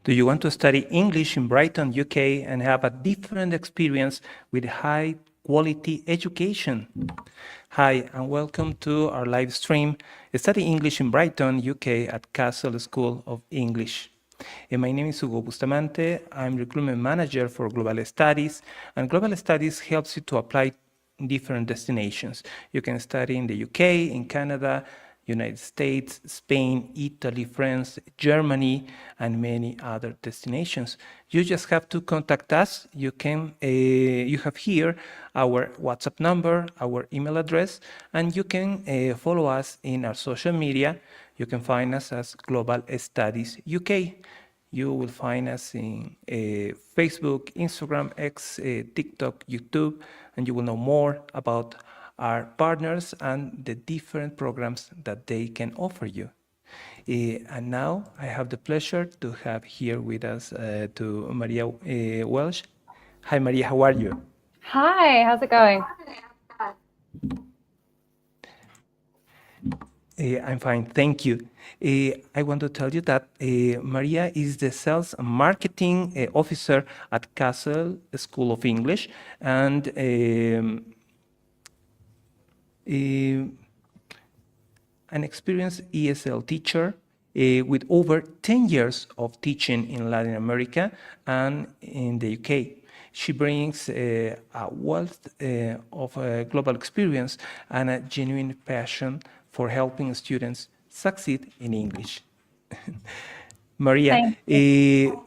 Do you want to study English in Brighton, UK, and have a different experience with high quality education? Hi, and welcome to our live stream, Study English in Brighton, UK at Castle School of English. My name is Hugo Bustamante. I'm recruitment manager for Global Studies, and Global Studies helps you to apply in different destinations. You can study in the UK, in Canada, United States, Spain, Italy, France, Germany, and many other destinations. You just have to contact us. You have here our WhatsApp number, our email address, and you can follow us in our social media. You can find us as Global Studies UK. You will find us in Facebook, Instagram, X, TikTok, YouTube, and you will know more about our partners and the different programs that they can offer you. And now I have the pleasure to have here with us to Maria Welsh. Hi, Maria, how are you? Hi, how's it going? I'm fine, thank you. I want to tell you that Maria is the sales and marketing officer at Castle School of English, and an experienced ESL teacher with over 10 years of teaching in Latin America and in the UK. She brings a wealth of global experience and a genuine passion for helping students succeed in English. Maria, Thank you.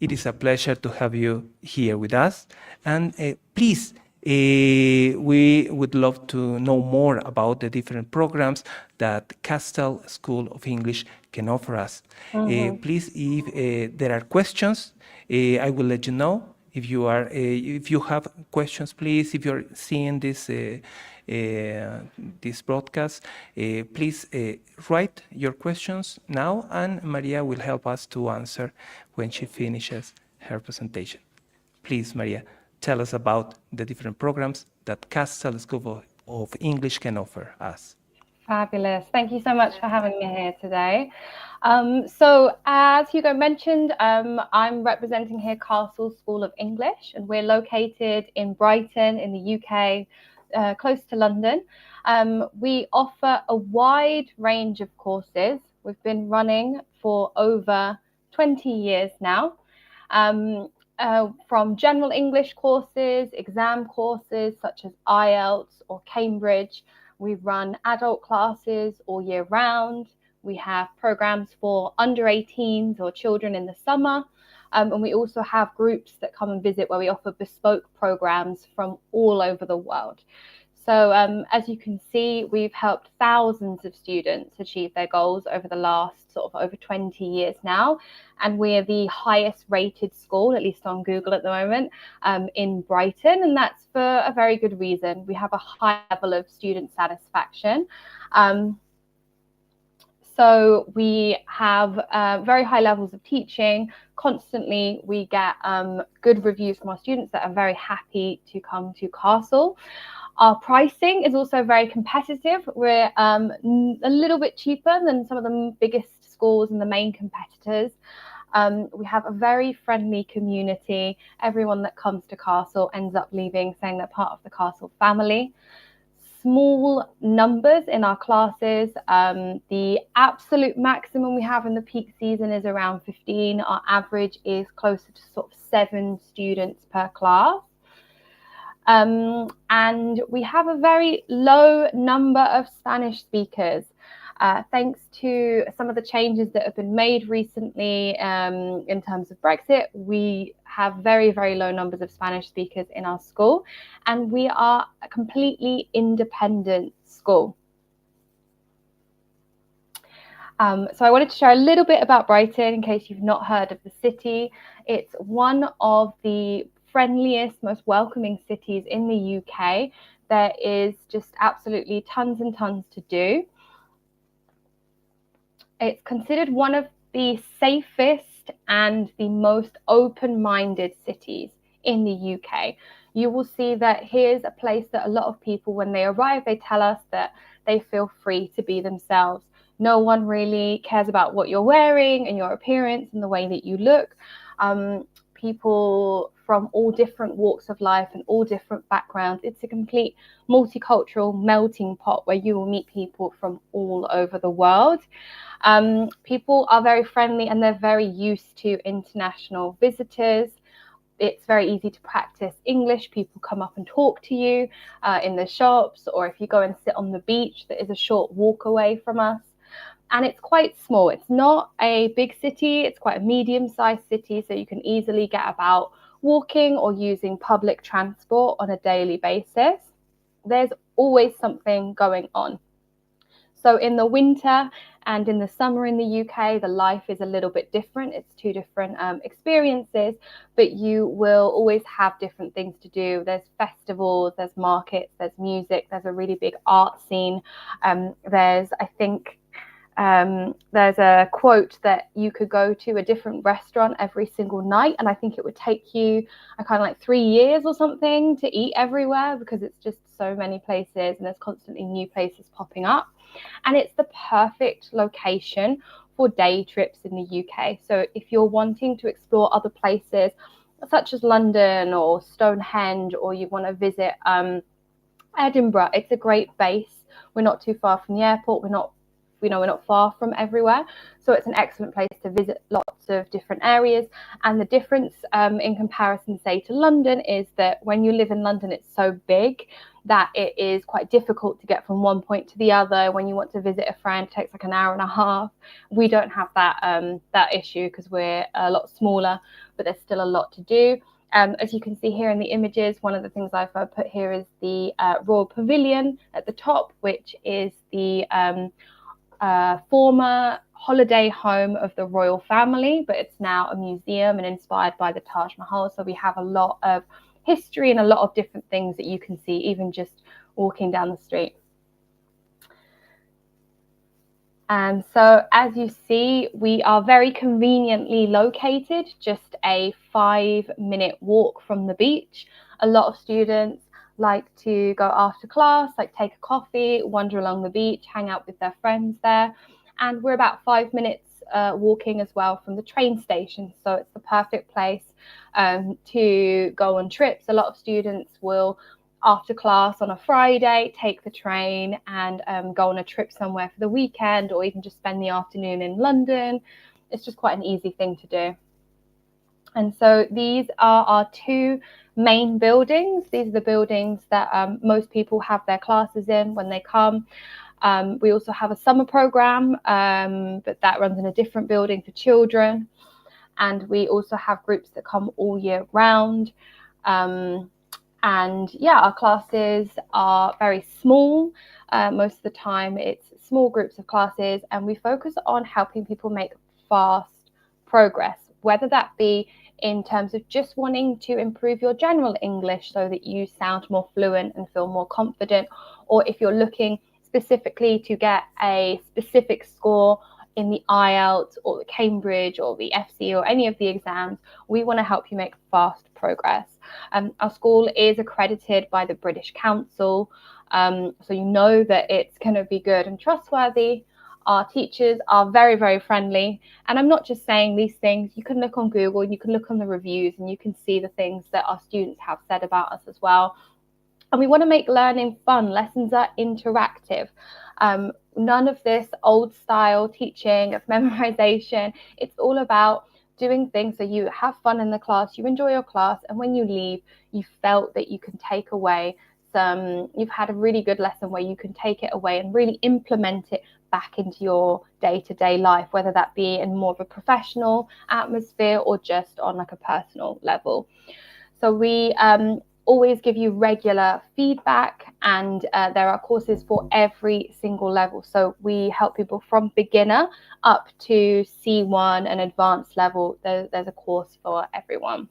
it is a pleasure to have you here with us. And please, we would love to know more about the different programs that Castle School of English can offer us. Please, if there are questions, I will let you know. If you have questions, please, if you're seeing this this broadcast, please write your questions now, and Maria will help us to answer when she finishes her presentation. Please, Maria, tell us about the different programs that Castle School of English can offer us. Fabulous. Thank you so much for having me here today. So as Hugo mentioned, I'm representing here Castle School of English, and we're located in Brighton in the UK, close to London. We offer a wide range of courses. We've been running for over 20 years now. From general English courses, exam courses such as IELTS or Cambridge. We run adult classes all year round. We have programs for under 18s or children in the summer. And we also have groups that come and visit where we offer bespoke programs from all over the world. So as you can see, we've helped thousands of students achieve their goals over the last sort of over 20 years now. And we're the highest rated school, at least on Google at the moment, in Brighton. And that's for a very good reason. We have a high level of student satisfaction. So we have very high levels of teaching. Constantly, we get good reviews from our students that are very happy to come to Castle. Our pricing is also very competitive. We're a little bit cheaper than some of the biggest schools and the main competitors. We have a very friendly community. Everyone that comes to Castle ends up leaving saying they're part of the Castle family. Small numbers in our classes. The absolute maximum we have in the peak season is around 15. Our average is closer to sort of 7 students per class. And we have a very low number of Spanish speakers. Thanks to some of the changes that have been made recently in terms of Brexit, we have very, very low numbers of Spanish speakers in our school, and we are a completely independent school. So I wanted to share a little bit about Brighton in case you've not heard of the city. It's one of the friendliest, most welcoming cities in the UK. There is just absolutely tons and tons to do. It's considered one of the safest and the most open-minded cities in the UK. You will see that here's a place that a lot of people, when they arrive, they tell us that they feel free to be themselves. No one really cares about what you're wearing and your appearance and the way that you look. People from all different walks of life and all different backgrounds. It's a complete multicultural melting pot where you will meet people from all over the world. People are very friendly and they're very used to international visitors. It's very easy to practice English. People come up and talk to you in the shops, or if you go and sit on the beach that is a short walk away from us. And it's quite small. It's not a big city. It's quite a medium-sized city, so you can easily get about walking or using public transport on a daily basis. There's always something going on. So in the winter and in the summer in the UK, the life is a little bit different. It's two different experiences, but you will always have different things to do. There's festivals, there's markets, there's music, there's a really big art scene. There's a quote that you could go to a different restaurant every single night, and I think it would take you kind of like 3 years or something to eat everywhere, because it's just so many places and there's constantly new places popping up. And it's the perfect location for day trips in the UK. So if you're wanting to explore other places such as London or Stonehenge, or you want to visit Edinburgh, it's a great base. We're not too far from the airport. We're not far from everywhere. So it's an excellent place to visit lots of different areas. And the difference in comparison, say, to London is that when you live in London, it's so big that it is quite difficult to get from one point to the other. When you want to visit a friend, it takes like an hour and a half. We don't have that issue because we're a lot smaller, but there's still a lot to do. As you can see here in the images, one of the things I've put here is the Royal Pavilion at the top, which is the former holiday home of the royal family, but it's now a museum and inspired by the Taj Mahal. So we have a lot of history and a lot of different things that you can see even just walking down the street. And so as you see, we are very conveniently located, just a 5-minute walk from the beach. A lot of students like to go after class, like take a coffee, wander along the beach, hang out with their friends there. And we're about 5 minutes walking as well from the train station. So it's the perfect place to go on trips. A lot of students will, after class on a Friday, take the train and go on a trip somewhere for the weekend, or even just spend the afternoon in London. It's just quite an easy thing to do. And so these are our two main buildings. These are the buildings that most people have their classes in when they come. We also have a summer program, but that runs in a different building for children. And we also have groups that come all year round. And yeah, our classes are very small. Most of the time it's small groups of classes, and we focus on helping people make fast progress, whether that be in terms of just wanting to improve your general English so that you sound more fluent and feel more confident, or if you're looking specifically to get a specific score in the IELTS or the Cambridge or the FC or any of the exams, we want to help you make fast progress. Our school is accredited by the British Council, so you know that it's going to be good and trustworthy. Our teachers are very, very friendly. And I'm not just saying these things. You can look on Google, you can look on the reviews, and you can see the things that our students have said about us as well. And we want to make learning fun. Lessons are interactive. None of this old style teaching of memorization. It's all about doing things so you have fun in the class, you enjoy your class, and when you leave, you felt that you can take away you've had a really good lesson where you can take it away and really implement it back into your day-to-day life, whether that be in more of a professional atmosphere or just on like a personal level. So we always give you regular feedback, and there are courses for every single level. So we help people from beginner up to C1 and advanced level. There's a course for everyone.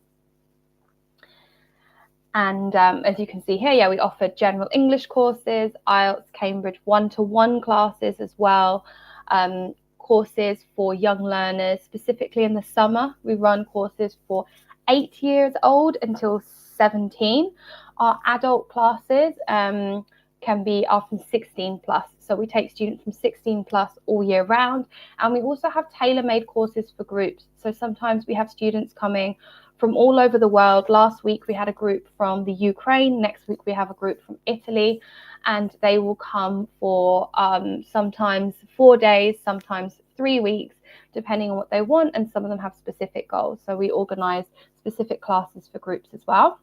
And as you can see here, yeah, we offer general English courses, IELTS, Cambridge one-to-one classes as well, courses for young learners. Specifically in the summer, we run courses for 8 years old until 17. Our adult classes can be from 16 plus. So we take students from 16 plus all year round, and we also have tailor-made courses for groups. So sometimes we have students coming from all over the world. Last week we had a group from the Ukraine, next week we have a group from Italy, and they will come for sometimes 4 days, sometimes 3 weeks, depending on what they want, and some of them have specific goals. So we organize specific classes for groups as well.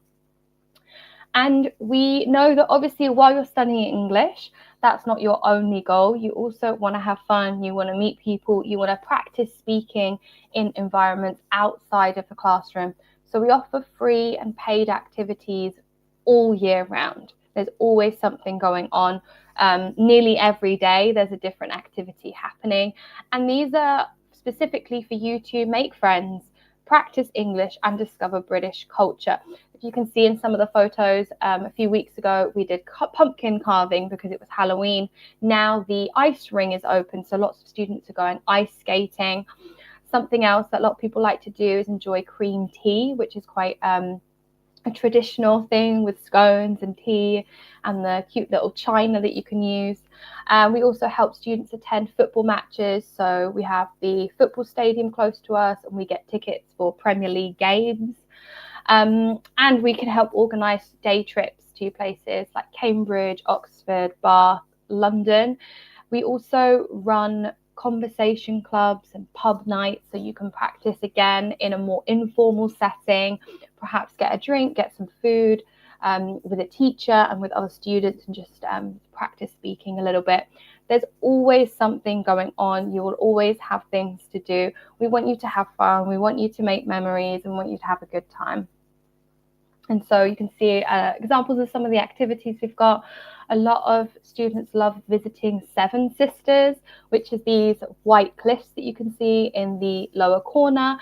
And we know that obviously while you're studying English, that's not your only goal. You also want to have fun, you want to meet people, you want to practice speaking in environments outside of the classroom. So we offer free and paid activities all year round. There's always something going on. Nearly every day there's a different activity happening. And these are specifically for you to make friends, practice English, and discover British culture. If you can see in some of the photos, a few weeks ago we did pumpkin carving because it was Halloween. Now the ice ring is open, so lots of students are going ice skating. Something else that a lot of people like to do is enjoy cream tea, which is quite a traditional thing with scones and tea and the cute little china that you can use. We also help students attend football matches. So we have the football stadium close to us, and we get tickets for Premier League games. And we can help organise day trips to places like Cambridge, Oxford, Bath, London. We also run conversation clubs and pub nights, so you can practice again in a more informal setting, perhaps get a drink, get some food with a teacher and with other students, and just practice speaking a little bit. There's always something going on. You will always have things to do. We want you to have fun. We want you to make memories and want you to have a good time. And so you can see examples of some of the activities we've got. A lot of students love visiting Seven Sisters, which is these white cliffs that you can see in the lower corner.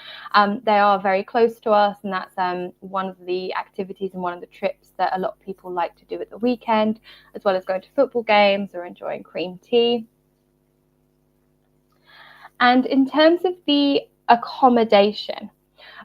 They are very close to us, and that's one of the activities and one of the trips that a lot of people like to do at the weekend, as well as going to football games or enjoying cream tea. And in terms of the accommodation,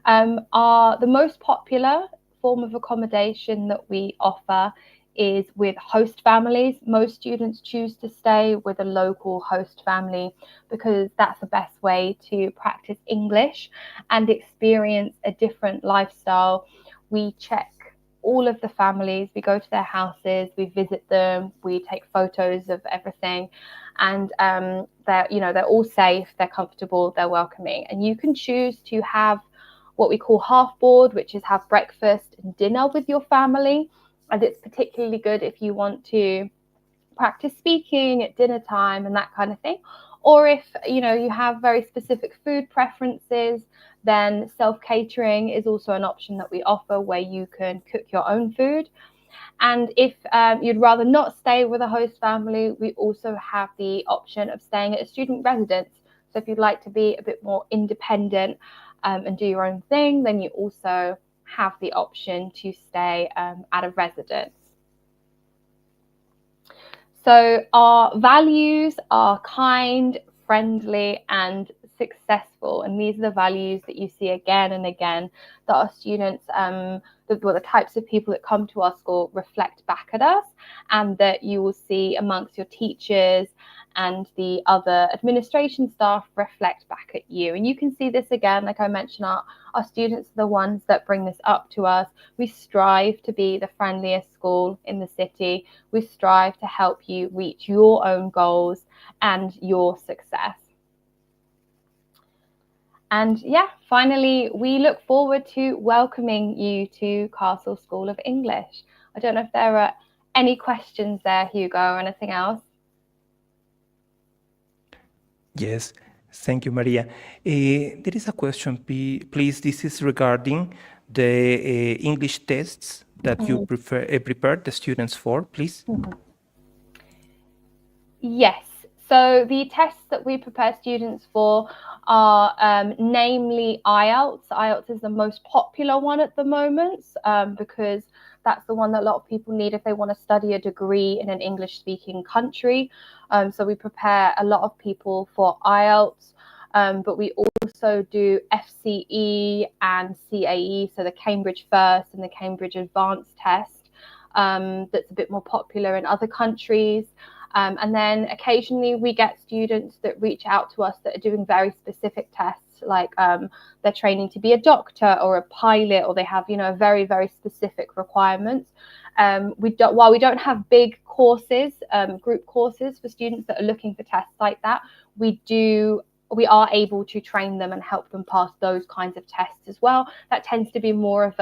the most popular form of accommodation that we offer is with host families. Most students choose to stay with a local host family because that's the best way to practice English and experience a different lifestyle. We check all of the families, we go to their houses, we visit them, we take photos of everything, and they're all safe, they're comfortable, they're welcoming. And you can choose to have what we call half board, which is have breakfast and dinner with your family. And it's particularly good if you want to practice speaking at dinner time and that kind of thing. Or if you have very specific food preferences, then self-catering is also an option that we offer, where you can cook your own food. And if you'd rather not stay with a host family, we also have the option of staying at a student residence. So if you'd like to be a bit more independent and do your own thing, then you also have the option to stay at a residence. So our values are kind, friendly, and successful. And these are the values that you see again and again that our students, the types of people that come to our school reflect back at us, and that you will see amongst your teachers and the other administration staff reflect back at you. And you can see this again, like I mentioned, our students are the ones that bring this up to us. We strive to be the friendliest school in the city. We strive to help you reach your own goals and your success. And yeah, finally, we look forward to welcoming you to Castle School of English. I don't know if there are any questions there, Hugo, or anything else. Yes, thank you, Maria. There is a question, please. This is regarding the English tests that you prepared the students for, please. Yes. So the tests that we prepare students for are namely IELTS. IELTS is the most popular one at the moment because that's the one that a lot of people need if they want to study a degree in an English-speaking country. So we prepare a lot of people for IELTS, but we also do FCE and CAE, so the Cambridge First and the Cambridge Advanced test. That's a bit more popular in other countries. And then occasionally we get students that reach out to us that are doing very specific tests, like they're training to be a doctor or a pilot, or they have, very, very specific requirements. While we don't have big courses, group courses for students that are looking for tests like that, we are able to train them and help them pass those kinds of tests as well. That tends to be more of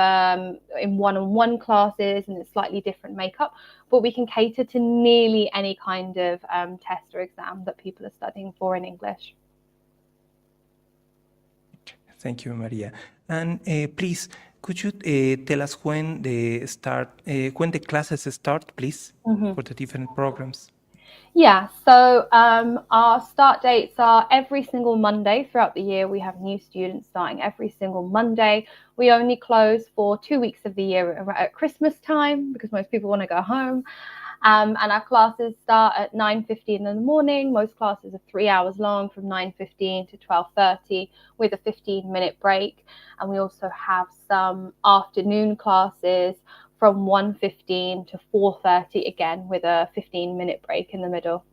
in one-on-one classes and a slightly different makeup, but we can cater to nearly any kind of test or exam that people are studying for in English. Thank you, Maria. And please, could you tell us when the classes start, please, for the different programs? Yeah, so our start dates are every single Monday throughout the year. We have new students starting every single Monday. We only close for 2 weeks of the year at Christmas time because most people want to go home. And our classes start at 9:15 in the morning. Most classes are 3 hours long, from 9:15 to 12:30, with a 15-minute break. And we also have some afternoon classes from 1:15 to 4:30, again with a 15-minute break in the middle.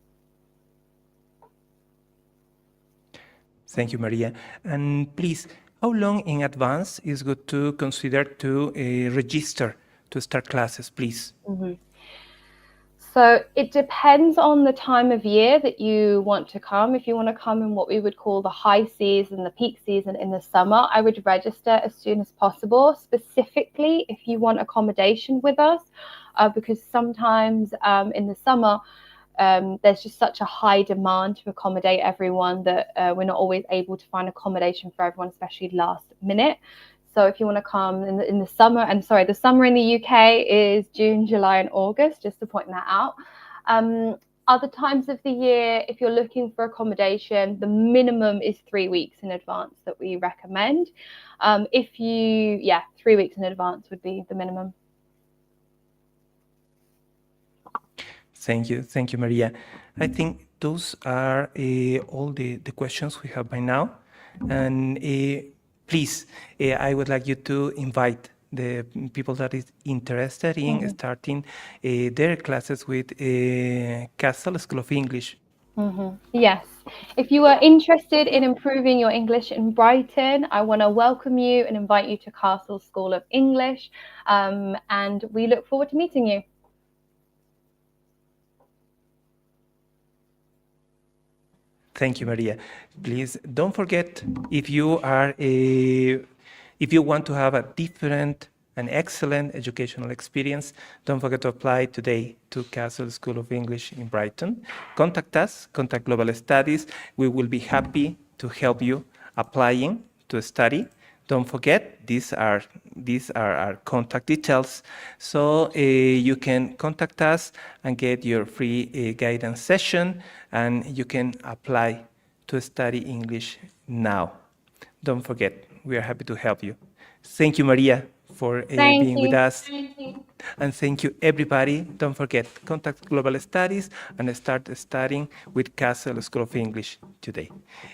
Thank you, Maria. And please, how long in advance is good to consider to register to start classes, please? So it depends on the time of year that you want to come. If you want to come in what we would call the high season, the peak season in the summer, I would register as soon as possible, specifically if you want accommodation with us, because sometimes in the summer, there's just such a high demand to accommodate everyone that we're not always able to find accommodation for everyone, especially last minute. So if you want to come in the summer, and sorry, the summer in the UK is June, July, and August, just to point that out. Other times of the year, if you're looking for accommodation, the minimum is 3 weeks in advance that we recommend. 3 weeks in advance would be the minimum. Thank you, Maria. I think those are all the questions we have by now. And please, I would like you to invite the people that is interested in starting their classes with Castle School of English. Yes. If you are interested in improving your English in Brighton, I want to welcome you and invite you to Castle School of English. And we look forward to meeting you. Thank you, Maria. Please don't forget, if you want to have a different and excellent educational experience, don't forget to apply today to Castle School of English in Brighton. Contact us, contact Global Studies. We will be happy to help you applying to study. Don't forget, these are our contact details, so you can contact us and get your free guidance session, and you can apply to study English now. Don't forget, we are happy to help you. Thank you, Maria, for being with us. And thank you, everybody. Don't forget, contact Global Studies and start studying with Castle School of English today.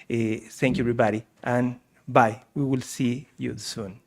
Thank you, everybody, and bye. We will see you soon.